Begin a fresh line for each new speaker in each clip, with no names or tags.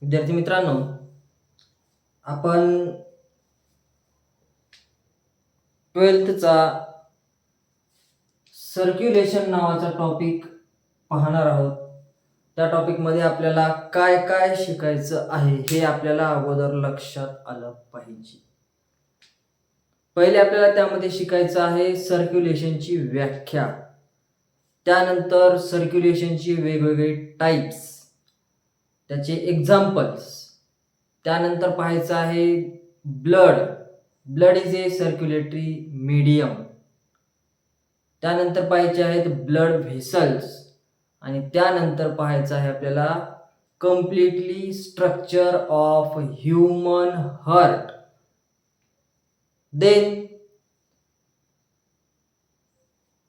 विद्यार्थी मित्रांनो, आपण 12thचा सर्क्युलेशन नावाचा टॉपिक पाहणार आहोत. त्या टॉपिकमध्ये आपल्याला काय काय शिकायचं आहे हे आपल्याला अगोदर लक्षात आलं पाहिजे. पहिले आपल्याला त्यामध्ये शिकायचं आहे सर्क्युलेशनची व्याख्या, त्यानंतर सर्क्युलेशनची वेगवेगळे टाइप्स, त्याचे एक्झाम्पल्स, त्यानंतर पाहायचं आहे blood is a circulatory medium, त्यानंतर पाहायचे आहेत ब्लड व्हेसल्स, आणि त्यानंतर पाहायचं आहे आपल्याला completely structure of human heart. Then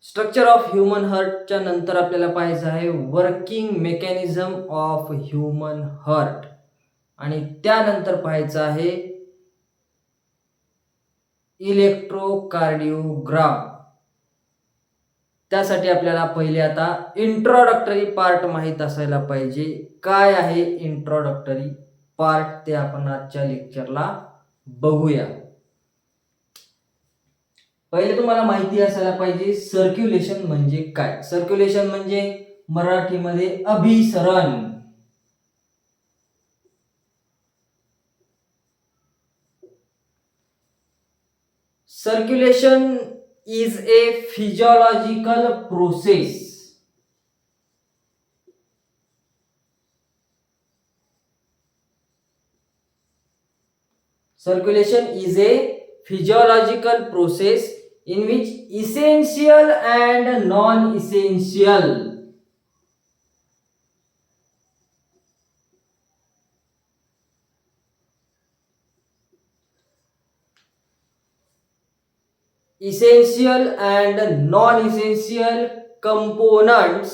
structure of human हार्टच्या नंतर आपल्याला पाहायचं आहे working mechanism of human heart, आणि त्यानंतर पाहायचं आहे इलेक्ट्रोकार्डिओग्राम. त्यासाठी आपल्याला पहिले आता इंट्रोडक्टरी पार्ट माहीत असायला पाहिजे. काय आहे इंट्रोडक्टरी पार्ट ते आपण आजच्या लेक्चरला बघूया. पहिले तुम्हाला माहिती असायला पाहिजे सर्क्युलेशन म्हणजे काय. सर्क्युलेशन म्हणजे मराठीमध्ये अभिसरण. Circulation is a physiological process. Circulation is a physiological process in which essential and non-essential and non-essential components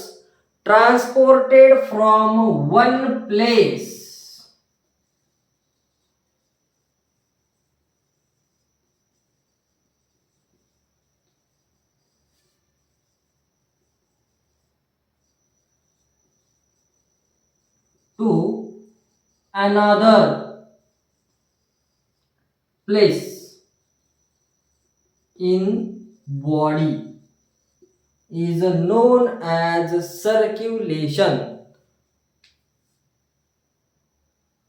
transported from one place to another place in body is known as circulation.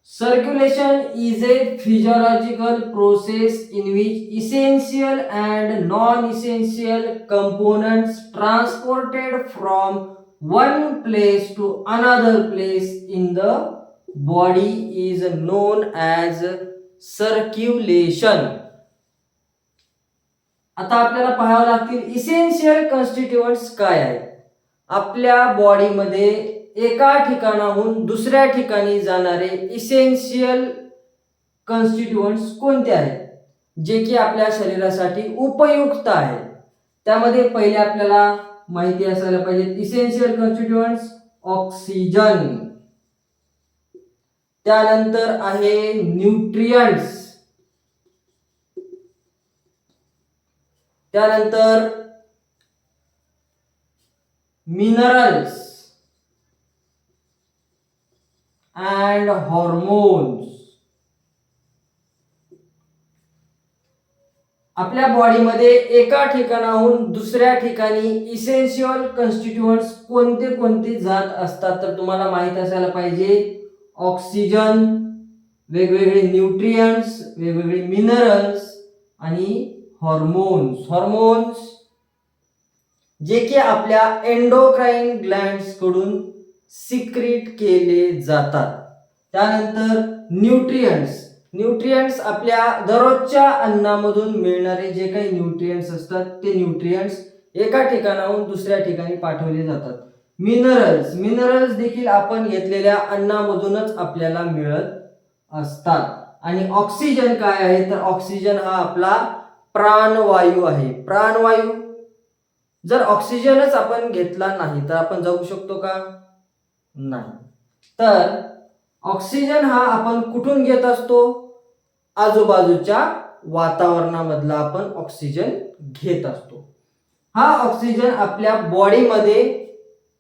Circulation is a physiological process in which essential and non-essential components transported from one place to another place in the body is known as circulation. आता आपल्याला पाहावं लागतील essential constituents काय आहेत. आपल्या बॉडीमध्ये एका ठिकाणाहून दुसऱ्या ठिकाणी जाणारे इसेन्शियल कॉन्स्टिट्यूएंट्स कोणते आहेत जे की आपल्या शरीरासाठी उपयुक्त आहेत. त्यामध्ये पहिले आपल्याला माहिती असायला पाहिजे इसेन्शियल कॉन्स्टिट्यूएंट्स ऑक्सिजन, त्यानंतर आहे न्यूट्रिएंट्स, त्यानंतर मिनरल्स अँड हॉर्मोन्स. आपल्या बॉडीमध्ये एका ठिकाणाहून दुसऱ्या ठिकाणी इसेन्शियल कॉन्स्टिट्यूएंट्स कोणते कोणते जात असतात तर तुम्हाला माहित असायला पाहिजे ऑक्सिजन, वेगवेगळे न्यूट्रिएंट्स, वेगवेगळे मिनरल्स आणि हॉर्मोन्स जे की आपल्या एंडोक्राइन ग्लँड्स कडून सिक्रीट केले जातात. त्यानंतर न्यूट्रिएंट्स आपल्या दररोजच्या अन्नामधून मिळणारे जे काही न्यूट्रिएंट्स असतात ते न्यूट्रिएंट्स एका ठिकाणाहून दुसऱ्या ठिकाणी पाठवले जातात. मिनरल्स देखील आपण घेतलेल्या अन्नामधूनच आपल्याला मिळत असतात. आणि ऑक्सिजन काय आहे तर ऑक्सिजन हा आपला प्राणवायू आहे. प्राणवायू जर ऑक्सिजनच आपण घेतला नाही तर आपण जगू शकतो का? नाही. तर ऑक्सिजन हा आपण कुठून घेत असतो? आजूबाजूच्या वातावरणामधला आपण ऑक्सिजन घेत असतो. हा ऑक्सिजन आपल्या बॉडीमध्ये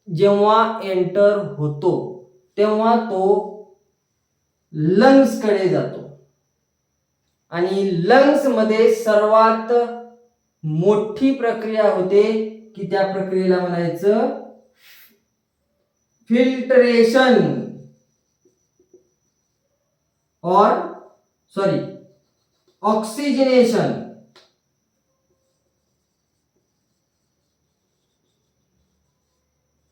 जेव्हा एंटर होतो तेव्हा तो लंग्स कडे जातो आणि लंग्स मध्ये सर्वात मोठी प्रक्रिया होते की त्या प्रक्रियेला म्हणायचं फिल्ट्रेशन और sorry oxygenation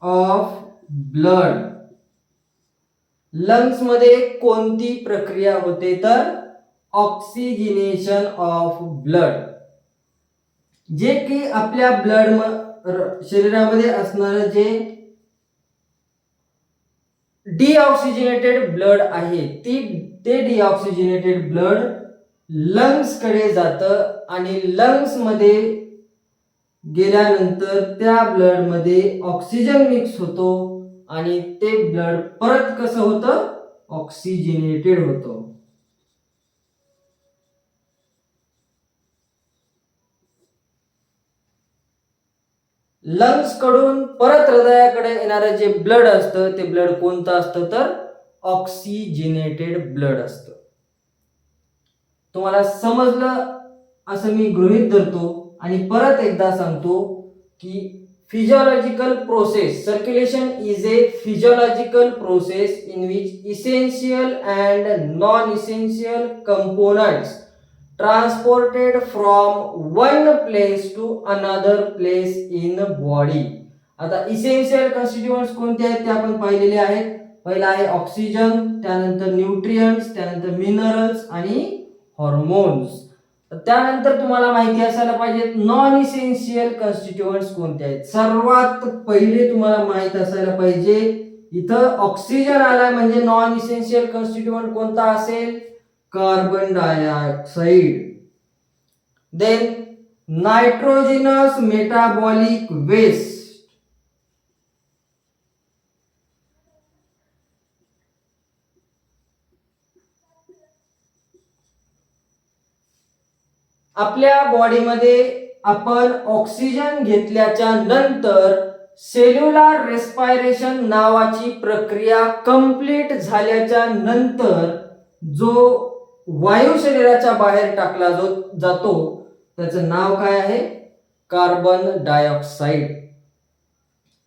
of blood. Lungs मध्ये कोणती प्रक्रिया होते तर ऑक्सिजनेशन ऑफ ब्लड, जे की आपल्या शरीरामध्ये असणारं जे डिऑक्सिजनेटेड ब्लड आहे ते डिऑक्सिजनेटेड ब्लड लंग्स कडे जातं आणि लंग्स मध्ये गेल्यानंतर त्या ब्लड मध्ये ऑक्सिजन मिक्स होतो आणि ते ब्लड परत कसं होतं ऑक्सिजनेटेड होतं. लंग्स कडून परत हृदयाकडे येणारं जे ब्लड असतं ते ब्लड कोणतं असतं तर ऑक्सिजनेटेड ब्लड असतं. तुम्हाला समजलं असं मी गृहीत धरतो आणि परत एकदा सांगतो की physiological process circulation is a physiological process in which essential and non-essential components transported from one place to another place in body. आता इसेन्शियल कॉन्स्टिट्यूएंट्स कोणते आहेत ते आपण पाहिलेले आहेत. पहिला आहे ऑक्सिजन, त्यानंतर न्यूट्रिएंट्स, त्यानंतर मिनरल्स आणि हॉर्मोन्स. त्यानंतर तुम्हाला माहिती असायला पाहिजे नॉन इसेन्शियल कॉन्स्टिट्यूएंट्स कोणते आहेत. सर्वात पहिले तुम्हाला माहित असायला पाहिजे इथं ऑक्सिजन आलाय म्हणजे नॉन इसेन्शियल कॉन्स्टिट्यूएंट कोणता असेल carbon dioxide. Then nitrogenous metabolic waste, आपल्या बॉडीमध्ये आपण ऑक्सिजन घेतल्याच्या नंतर सेल्युलर रेस्पायरेशन नावाची प्रक्रिया कंप्लीट झाल्याच्या नंतर जो वायू शरीराच्या बाहेर टाकला जातो त्याचं नाव काय आहे कार्बन डायऑक्साइड.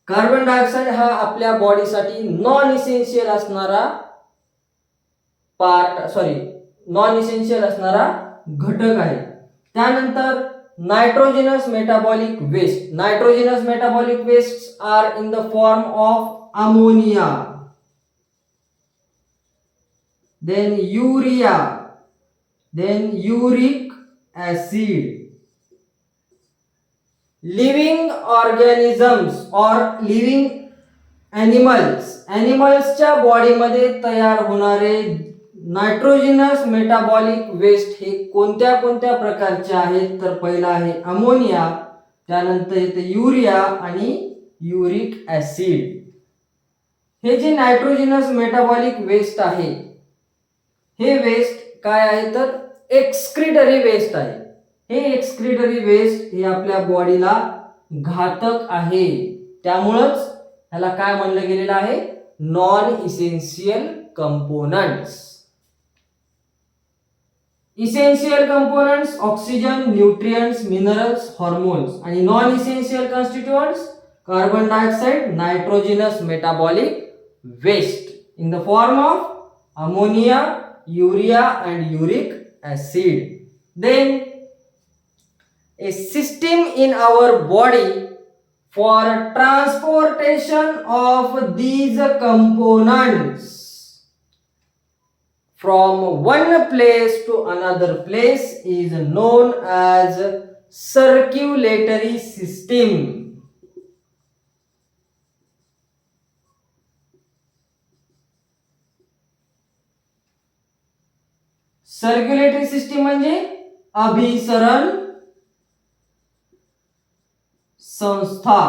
कार्बन डायऑक्साइड हा आपल्या बॉडीसाठी नॉन इसेन्शियल असणारा घटक आहे. त्यानंतर nitrogenous metabolic waste. Nitrogenous metabolic waste are in the form of ammonia, then urea, then uric acid. Living organisms or living animalsच्या बॉडीमध्ये तयार होणारे नायट्रोजिनस मेटाबॉलिक वेस्ट हे कोणत्या कोणत्या प्रकारचे आहेत तर पहिला आहे अमोनिया, त्यानंतर येते युरिया आणि युरिक ऍसिड. हे जे नायट्रोजिनस मेटाबॉलिक वेस्ट आहे हे वेस्ट काय आहे तर एक्सक्रीटरी वेस्ट आहे. हे एक्सक्रीटरी वेस्ट हे आपल्या बॉडीला घातक आहे, त्यामुळेच ह्याला काय म्हणलं गेलेलं आहे non essential components. Essential components oxygen, nutrients, minerals, hormones आणि non essential constituents carbon dioxide, nitrogenous metabolic waste in the form of ammonia, urea and uric acid. Then a system in our body for transportation of these components from one place to another place is known as circulatory system. Circulatory system म्हणजे अभिसरण संस्था.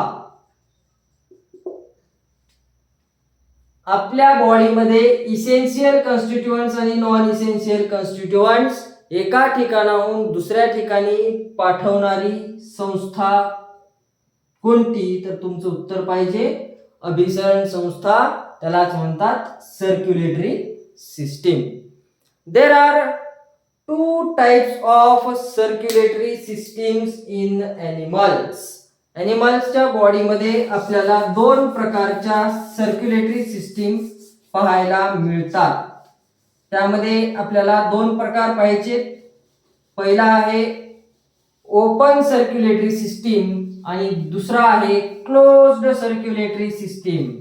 आपल्या बॉडीमध्ये essential constituents आणि non essential constituents एका ठिकाणाहून दुसऱ्या ठिकाणी पाठवणारी संस्था कोणती तर तुमचं उत्तर पाहिजे अभिसरण संस्था, त्यालाच म्हणतात circulatory system. There are two types of circulatory systems in animals. ॲनिमल्सच्या बॉडीमध्ये आपल्याला दोन प्रकारच्या सर्क्युलेटरी सिस्टीम पाहायला मिळतात. त्यामध्ये आपल्याला दोन प्रकार पाहिजे. पहिला आहे ओपन सर्क्युलेटरी सिस्टीम आणि दुसरा आहे क्लोज्ड सर्क्युलेटरी सिस्टीम.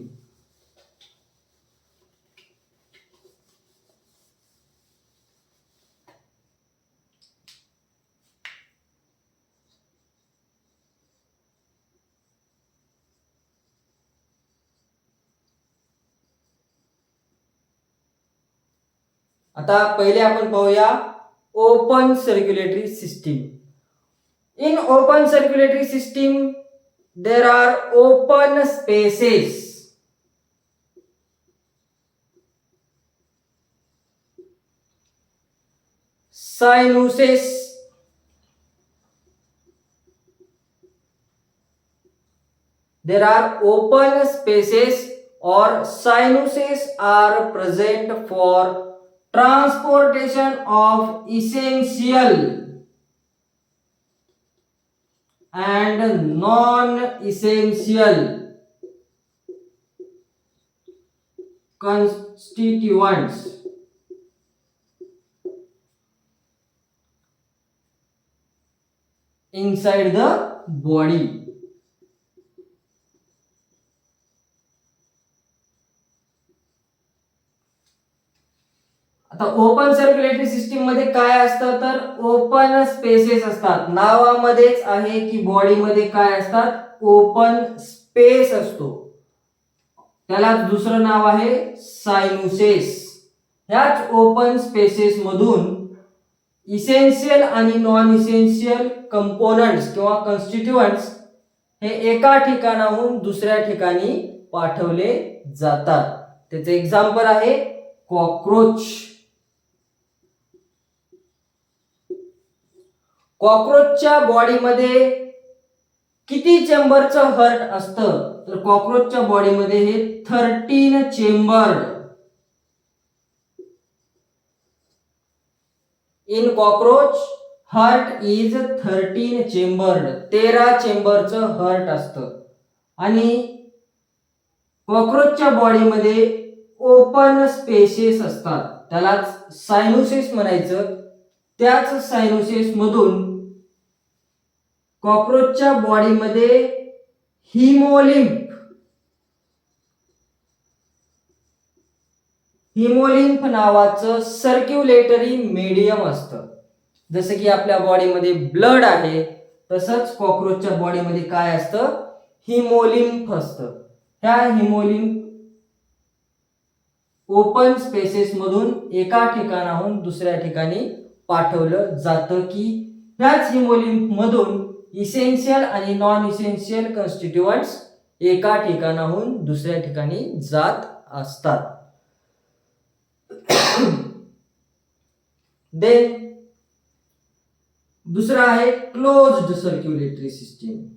आता पहिले आपण पाहूया open circulatory system. In open circulatory system there are open spaces. Sinuses, there are open spaces or sinuses are present for transportation of essential and non-essential constituents inside the body. आता open circulatory system मध्ये काय असतं तर open spaces असतात. नावामध्येच आहे की बॉडीमध्ये काय असतात, ओपन स्पेस असतो. त्याला दुसरं नाव आहे सायनुसेस. ह्याच ओपन स्पेसेस मधून इसेन्शियल आणि नॉन इसेन्शियल कंपोनंट्स किंवा कन्स्टिट्युएंट्स हे एका ठिकाणाहून दुसऱ्या ठिकाणी पाठवले जातात. त्याचे एक्झाम्पल आहे कॉकरोच. कॉकरोचच्या बॉडीमध्ये किती चेंबरचं हर्ट असतं तर कॉकरोचच्या बॉडीमध्ये हे 13 chambered. In cockroach heart is 13 chambered. 13 चेंबरचं हर्ट असतं. आणि कॉकरोचच्या बॉडीमध्ये ओपन स्पेसेस असतात, त्यालाच सायनुसेस म्हणायचं. त्याच सायनुसेस मधून कॉकरोचच्या बॉडीमध्ये हिमोलिम्फ नावाचं सर्क्युलेटरी मीडियम असतं. जसं की आपल्या बॉडीमध्ये ब्लड आहे तसंच कॉकरोचच्या बॉडीमध्ये काय असतं, हिमोलिम्फ असतं. ह्या हिमोलिम्फ ओपन स्पेसेस मधून एका ठिकाणाहून दुसऱ्या ठिकाणी पाठवलं जातं की ह्याच हिमोलिम्फ मधून इसेन्शियल आणि नॉन इसेन्शियल कन्स्टिट्युएंट्स एका ठिकाणाहून दुसऱ्या ठिकाणी जात असतात. देन दुसरा आहे closed circulatory system.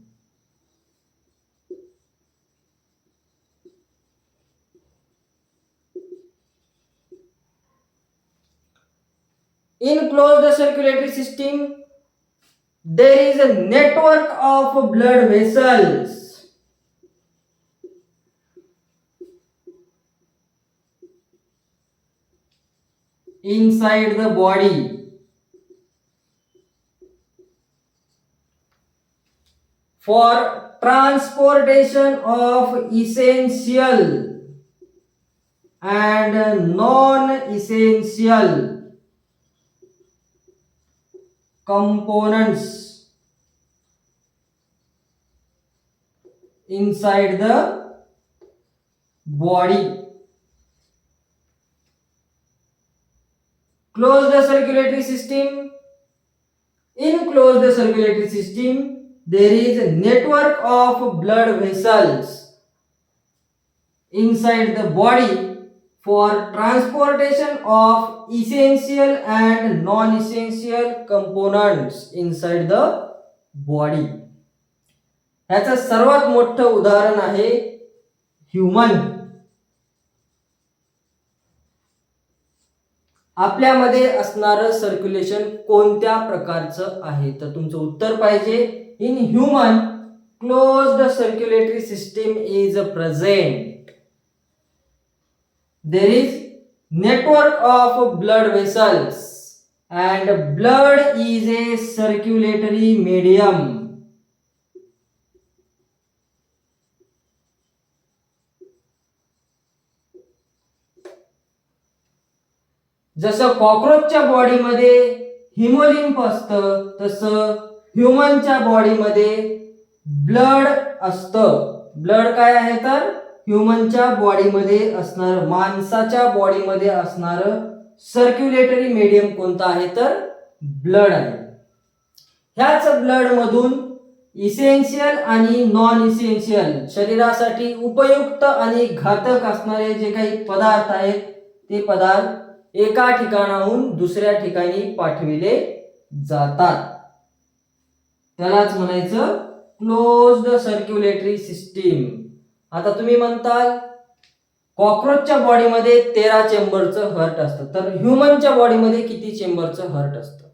In closed circulatory system, there is a network of blood vessels. Inside the body. For transportation of essential and non-essential components inside the body. Closed circulatory system. In closed circulatory system, there is a network of blood vessels inside the body for transportation of essential and non-essential components inside the body. ह्याचं सर्वात मोठं उदाहरण आहे human. आपल्यामध्ये असणारं circulation कोणत्या प्रकारचं आहे? तर तुमचं उत्तर पाहिजे. In human closed circulatory system is present. There is network of blood vessels and blood is a circulatory medium. जसं कॉकरोचच्या बॉडीमध्ये हिमोलिम्फ असतं तसं ह्युमनच्या बॉडीमध्ये ब्लड असतं. ब्लड काय आहे तर ह्युमनच्या बॉडीमध्ये असणार, माणसाच्या बॉडीमध्ये असणार सर्क्युलेटरी मीडियम कोणता आहे तर ब्लड आहे. ह्याच ब्लड मधून इसेन्शियल आणि नॉन इसेन्शियल शरीरासाठी उपयुक्त आणि घातक असणारे जे काही पदार्थ आहेत ते पदार्थ एका ठिकाणाहून दुसऱ्या ठिकाणी पाठविले जातात. त्यालाच म्हणायचं क्लोज्ड सर्क्युलेटरी सिस्टीम. आता तुम्ही म्हणताल कॉकरोचच्या बॉडीमध्ये 13 चेंबरचं हार्ट असतं, तर ह्युमनच्या बॉडीमध्ये किती चेंबरचं हार्ट असतं?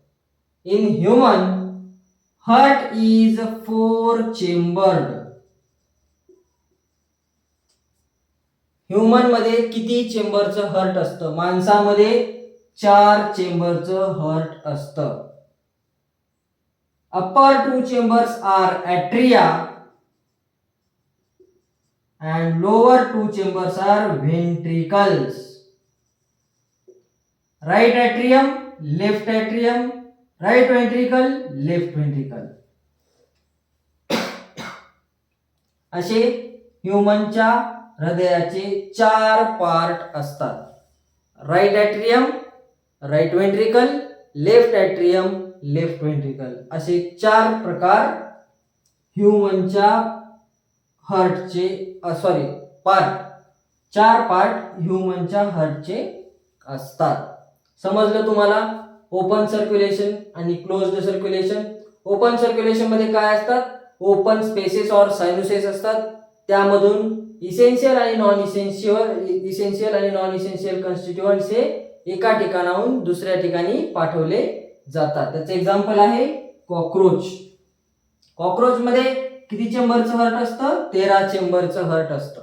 In human heart is 4 chambered. Human मध्ये किती चेंबरचं हार्ट असतं? माणसामध्ये 4 चेंबरचं हार्ट असतं. अपर 2 chambers are atria and lower 2 chambers are ventricles. Right atrium, left atrium, right ventricle, left ventricle. असे ह्युमनच्या हृदयाचे 4 पार्ट असतात. Right atrium, right ventricle, left atrium, left ventricle असे 4 प्रकार ह्युमनच्या हार्टचे पार्ट 4 पार्ट ह्युमनच्या हार्टचे असतात. समजलं तुम्हाला? ओपन सर्क्युलेशन आणि क्लोज्ड सर्क्युलेशन. ओपन सर्क्युलेशन मध्ये काय असतात? ओपन स्पेसेस और सायनुसेस असतात. त्यामधून इसेन्शियल आणि नॉन इसेन्शियल कॉन्स्टिट्युएंट्स हे एका ठिकाणाहून दुसऱ्या ठिकाणी पाठवले जातात. त्याचे एक्झाम्पल आहे कॉकरोच. कॉकरोच मध्ये किती चेंबरचं हार्ट असतं? 13 चेंबरचं हार्ट असतं.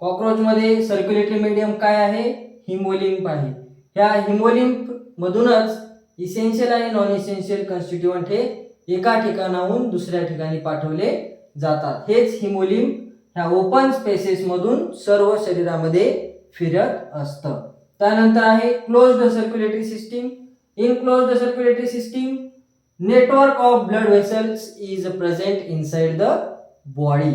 कॉकरोच मध्ये सर्क्युलेटरी मीडियम काय आहे? हिमोलिम्फ आहे. ह्या हिमोलिम्फ मधूनच इसेन्शियल आणि नॉन इसेन्शियल कॉन्स्टिट्युएंट हे एका ठिकाणाहून दुसऱ्या ठिकाणी पाठवले जातात. हेच हिमोलिम्फ ह्या ओपन स्पेसेस मधून सर्व शरीरामध्ये फिरत असतं. त्यानंतर आहे closed circulatory system. In closed circulatory system network of blood vessels is present inside the body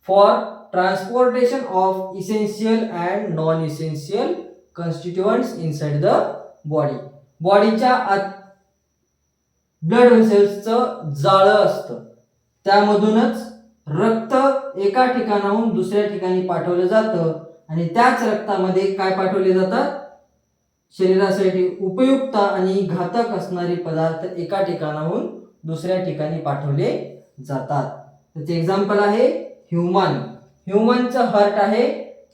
for transportation of essential and non-essential constituents inside the body. बॉडीच्या आत ब्लड व्हेसल्सचं जाळं असतं, त्यामधूनच रक्त एका ठिकाणाहून दुसऱ्या ठिकाणी पाठवलं जातं आणि त्याच रक्तामध्ये काय पाठवले जातात? शरीरासाठी उपयुक्त आणि घातक असणारे पदार्थ एका ठिकाणाहून दुसऱ्या ठिकाणी पाठवले जातात. त्याचे एक्झाम्पल आहे ह्युमन. ह्युमनचं हार्ट आहे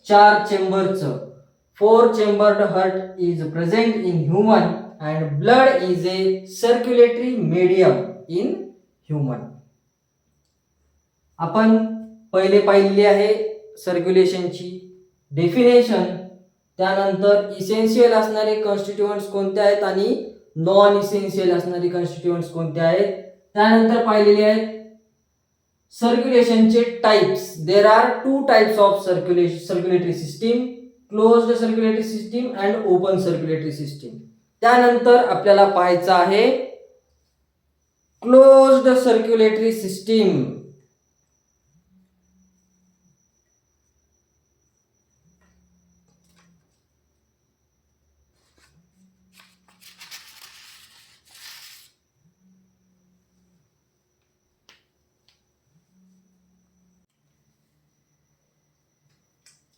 4 चेंबरचं. 4 chambered heart is present in human and blood is a circulatory medium in human. आपण पहिले पाहिलेली आहे सर्क्युलेशनची डेफिनेशन. त्यानंतर इसेन्शियल असणारे कॉन्स्टिट्युएंट्स कोणते आहेत आणि नॉन इसेन्शियल असणारे कॉन्स्टिट्युएंट्स कोणते आहेत. त्यानंतर पाहिलेले आहेत सर्क्युलेशनचे types. There are 2 types of circulatory system, closed circulatory system and open circulatory system. त्यानंतर आपल्याला पाहायचं आहे क्लोज्ड सर्क्युलेटरी सिस्टीम.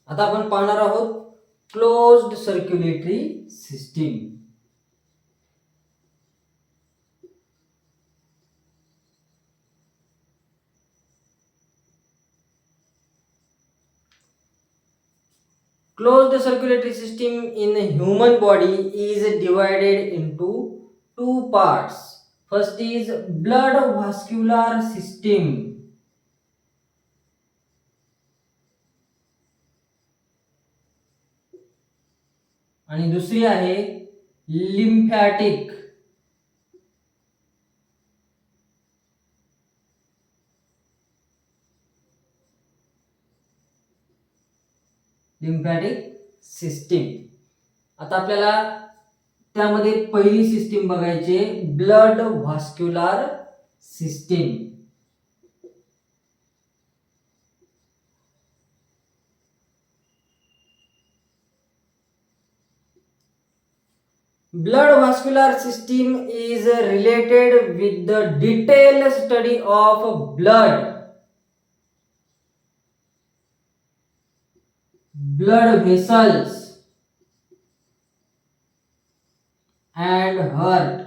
आता आपण पाहणार आहोत closed circulatory system. Closed circulatory system in human body is divided into two parts. First is blood vascular system आणि दुसरी आहे lymphatic. Lymphatic system. आता आपल्याला त्यामध्ये पहिली सिस्टीम बघायची blood vascular system. Blood vascular system is related with the detailed study of blood vessels and heart.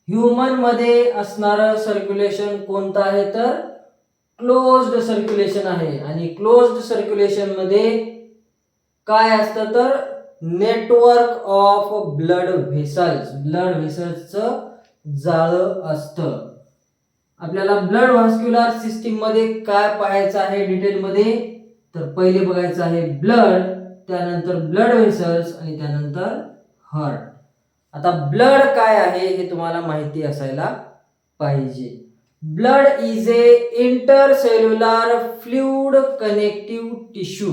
Human मध्ये असणारं सर्क्युलेशन कोणतं आहे तर क्लोज्ड सर्क्युलेशन आहे. आणि क्लोज्ड सर्क्युलेशन मध्ये काय असतं तर नेटवर्क ऑफ ब्लड व्हेसल्सचं जाळं असतं. आपल्याला ब्लड व्हास्क्युलर सिस्टीम मध्ये काय पाहायचं आहे डिटेल मध्ये तर पहिले बघायचं आहे ब्लड, त्यानंतर ब्लड व्हेसल्स आणि त्यानंतर हार्ट. आता ब्लड काय आहे हे तुम्हाला माहिती असायला पाहिजे. Blood is a intercellular fluid connective tissue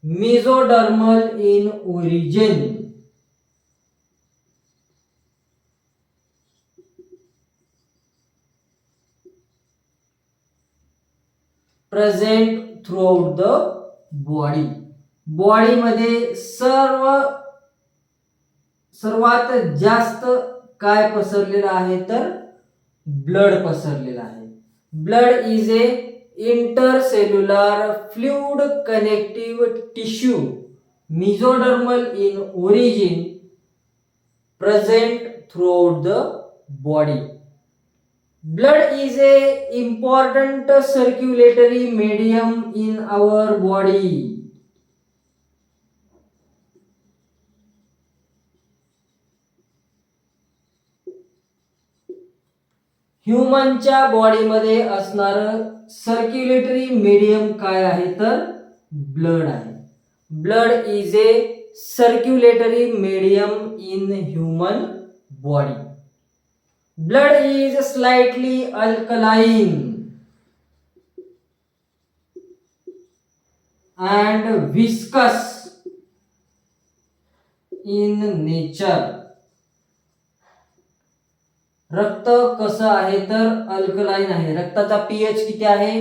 mesodermal in origin. Present throughout the body. Body मध्ये सर्वात जास्त काय पसरलेलं आहे तर ब्लड पसरलेलं आहे. Blood is a intercellular fluid connective tissue mesodermal in origin present throughout the body. Blood is a important circulatory medium in our body. ह्युमनच्या बॉडीमध्ये असणारं सर्क्युलेटरी मीडियम काय आहे तर ब्लड आहे. Blood is a circulatory medium in human body. Blood is slightly alkaline and viscous in nature. रक्त कसं आहे तर अल्कलाइन आहे. रक्ताचा पीएच किती आहे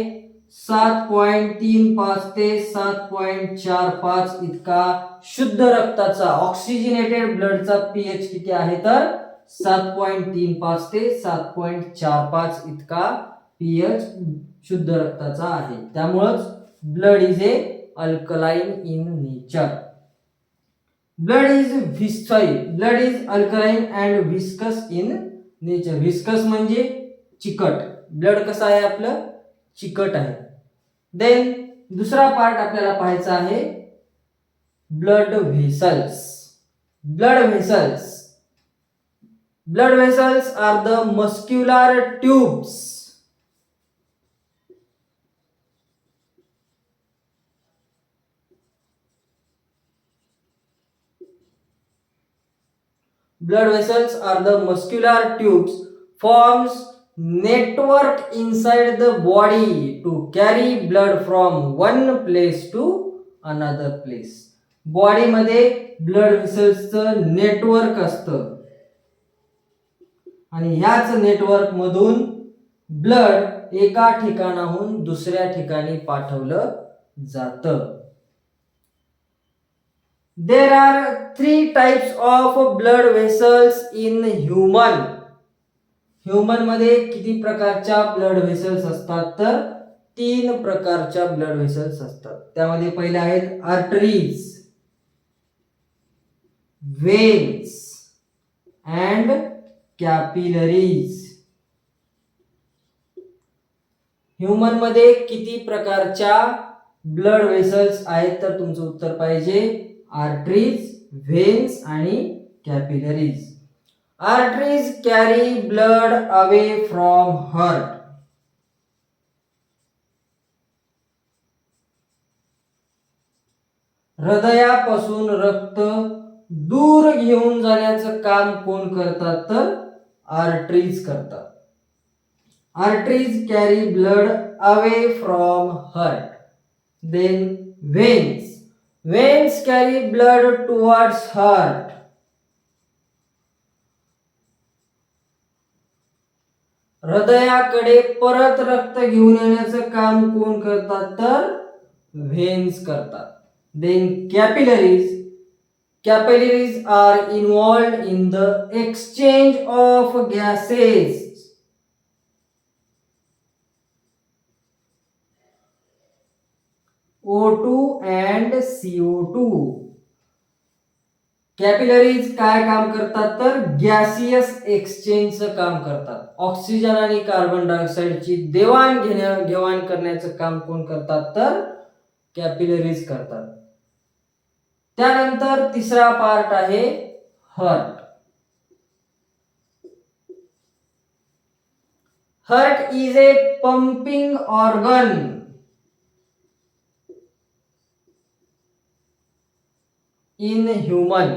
7.35 ते 7.45 इतका. शुद्ध रक्ताचा ऑक्सिजनेटेड ब्लडचा पीएच किती आहे तर 7.35 ते 7.45 इतका पीएच शुद्ध रक्ताचा आहे. त्यामुळेच blood is a alkaline in nature. Blood is alkaline and viscous in nature. Viscous म्हणजे चिकट. ब्लड कसं आहे आपलं चिकट आहे. देन दुसरा पार्ट आपल्याला पाहायचा आहे blood vessels. Blood vessels are the muscular tubes forms network inside the body to carry blood from one place to another place. Body मध्ये ब्लड व्हेसल्सचं नेटवर्क असतं आणि ह्याच नेटवर्क मधून ब्लड एका ठिकाणाहून दुसऱ्या ठिकाणी पाठवलं जातं. There are 3 types of blood vessels in human. Human मध्ये किती प्रकारच्या ब्लड व्हेसल्स असतात तर 3 प्रकारच्या ब्लड व्हेसल्स असतात. त्यामध्ये पहिले आहेत arteries, veins and capillaries. Human मध्ये किती प्रकारच्या ब्लड वेसल्स आहेत, तर तुमचं उत्तर पाहिजे आर्टरीज, व्हेन्स आणि capillaries. Arteries carry blood away from heart. हृदयापासून रक्त दूर घेऊन जाण्याचं काम कोण करतात, तर आर्टरीज करतात. Arteries carry blood away from heart. Then veins. Veins carry blood towards heart. हृदयाकडे परत रक्त घेऊन येण्याचं काम कोण करतात, तर व्हेन्स करतात. Then capillaries. Capillaries are involved in the exchange of gases. O2 and CO2. Capillaries काय काम करतात, तर गॅसियस एक्सचेंजचं काम करतात. ऑक्सिजन आणि कार्बन डायऑक्साईडची देवाणघेवाण करण्याचं काम कोण करतात, तर कॅपिलरीज करतात. त्यानंतर तिसरा पार्ट आहे heart. Heart is a pumping organ. In human.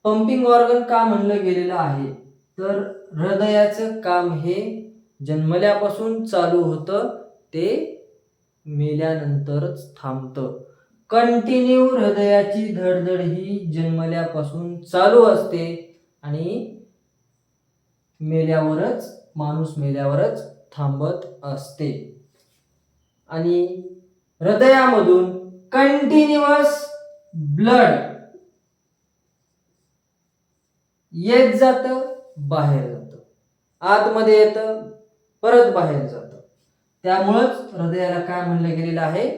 Pumping organ का म्हणलं गेलेलं आहे, तर हृदयाचं काम हे जन्मल्यापासून चालू होतं, ते मेल्यानंतरच थांबतं. कंटिन्यू हृदयाची धडधड ही जन्मल्यापासून चालू असते आणि माणूस मेल्यावरच थांबत असते. आणि हृदयामधून कंटिन्युअस ब्लड येत जातं, बाहेर जातं, आतमध्ये येतं, परत बाहेर जातं. त्यामुळंच हृदयाला काय म्हणलं गेलेलं आहे,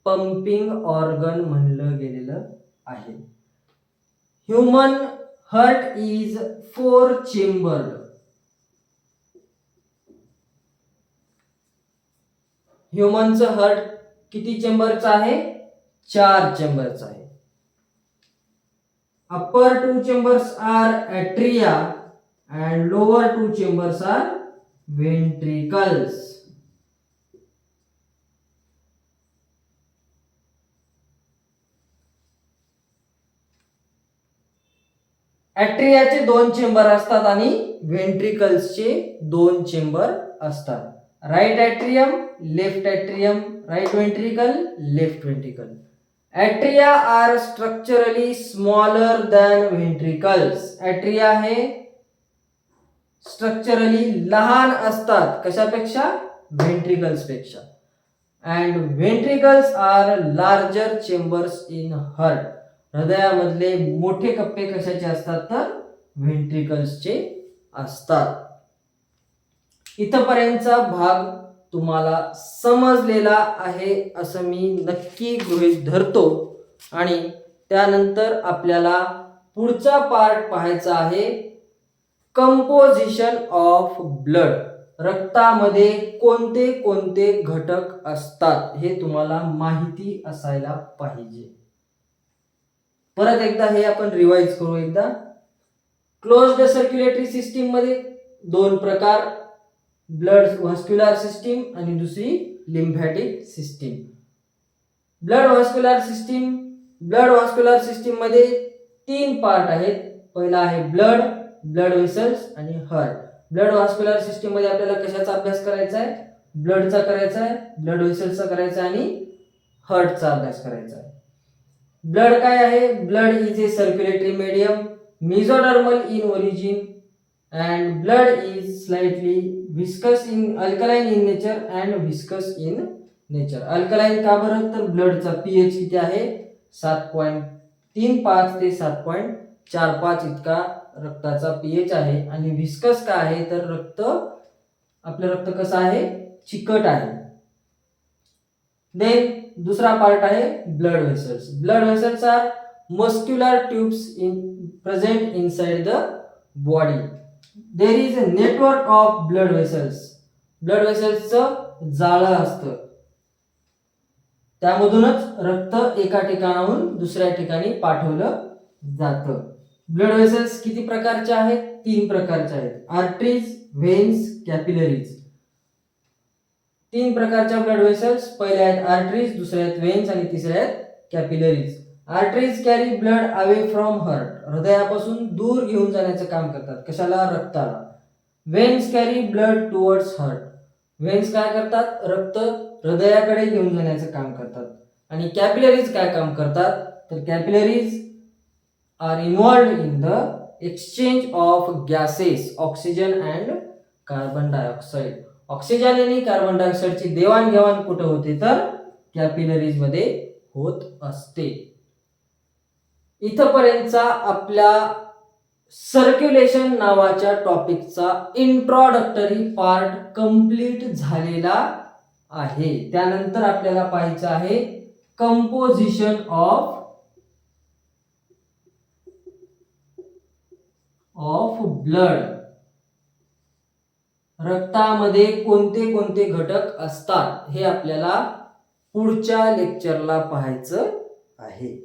पंपिंग ऑर्गन म्हणलं गेलेलं आहे. Human heart is 4 chambered. ह्युमनचं हार्ट किती चेंबरचं आहे, 4 चेंबरचं आहे. Upper 2 chambers are atria and lower 2 chambers are ventricles. ॲट्रियाचे 2 चेंबर असतात आणि व्हेंट्रिकल्सचे 2 चेंबर असतात. Right atrium, left atrium, right ventricle, left ventricle. Atria are structurally smaller than ventricles. Atria हे स्ट्रक्चरली लहान असतात, कशापेक्षा, व्हेंट्रिकल्स पेक्षा. And ventricles are larger chambers in heart. हृदयामधले मोठे कप्पे कशाचे असतात, तर व्हेंट्रिकल्सचे असतात. इथपर्यंतचा भाग तुम्हाला समजलेला आहे असं मी नक्की गृहीत धरतो. आणि त्यानंतर आपल्याला पुढचा पार्ट पाहायचा आहे, कंपोजिशन ऑफ ब्लड. रक्तामध्ये कोणते कोणते घटक असतात हे तुम्हाला माहिती असायला पाहिजे. परत एकदा हे आपण रिवाइज करू एकदा. क्लोज्ड सर्क्युलेटरी सिस्टीम मध्ये 2 प्रकार, ब्लड व्हास्क्युलर सिस्टीम आणि दुसरी lymphatic system. Blood vascular system मध्ये 3 पार्ट आहेत. पहिला आहे ब्लड वेसल्स आणि हार्ट. ब्लड व्हास्क्युलर सिस्टीम मध्ये आपल्याला कशाचा अभ्यास करायचा आहे, ब्लडचा करायचा आहे, ब्लड वेसल्सचा करायचा आहे आणि हार्टचा अभ्यास करायचा आहे. ब्लड काय आहे, blood is a circulatory medium, mesodermal in origin, and blood is slightly viscous in alkaline in nature and viscous in nature. Alkaline का बरं, तर ब्लडचा पीएच किती आहे, 7.35 ते 7.45 इतका रक्ताचा पीएच आहे. आणि विस्कस का आहे, तर आपलं रक्त कसं आहे, चिकट आहे. देन दुसरा पार्ट आहे blood vessels. Blood vessels are muscular tubes present inside the body. There is a network of blood vessels. Blood वेसल्सचं जाळं असतं. त्यामधूनच रक्त एका ठिकाणाहून दुसऱ्या ठिकाणी पाठवलं जातं. ब्लड वेसल्स किती प्रकारचे आहेत? 3 प्रकारचे आहेत. Arteries, व्हेन्स, capillaries. 3 प्रकारच्या ब्लड वेसल्स. पहिले आहेत आर्टरीज, दुसरे आहेत व्हेन्स आणि तिसरे आहेत capillaries. Arteries carry blood away from heart. हृदयापासून दूर घेऊन जाण्याचं काम करतात. कशाला? रक्ताला. व्हेन्स कॅरी ब्लड टुवर्ड्स हार्ट. व्हेन्स काय करतात? रक्त हृदयाकडे घेऊन जाण्याचं काम करतात. आणि कॅपिलरीज काय काम करतात? तर capillaries are involved in the exchange of gases, oxygen and carbon dioxide. Oxygen आणि कार्बन डायऑक्साईडची देवाणघेवाण कुठे होते? तर कॅपिलरीज मध्ये होत असते. इथपर्यंतचा आपल्या सर्क्युलेशन नावाच्या टॉपिकचा इंट्रोडक्टरी पार्ट कंप्लीट झालेला आहे. त्यानंतर आपल्याला पाहायचं आहे कंपोजिशन ऑफ ब्लड. रक्तामध्ये कोणते कोणते घटक असतात हे आपल्याला पुढच्या लेक्चरला पाहायचं आहे.